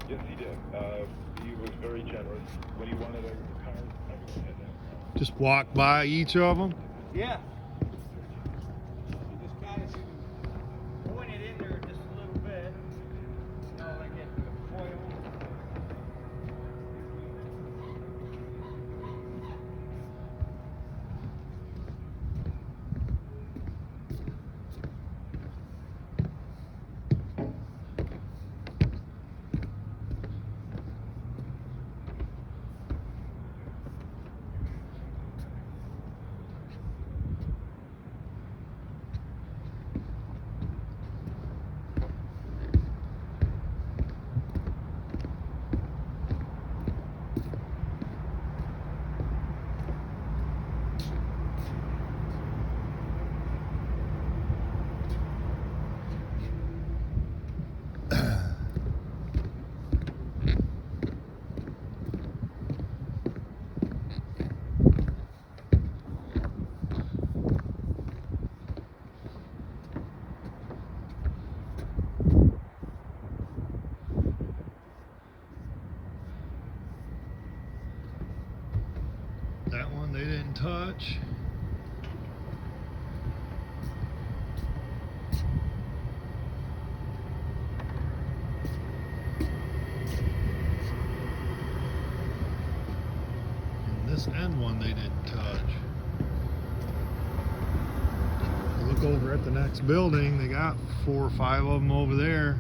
Yes, he did. He was very generous. When he wanted a car, everyone had that. Just walk by each of them. Yeah. You just kind of point it in there just a little bit. You know, like at the foil. That one they didn't touch. And this end one they didn't touch. Look over at the next building, they got 4 or 5 of them over there.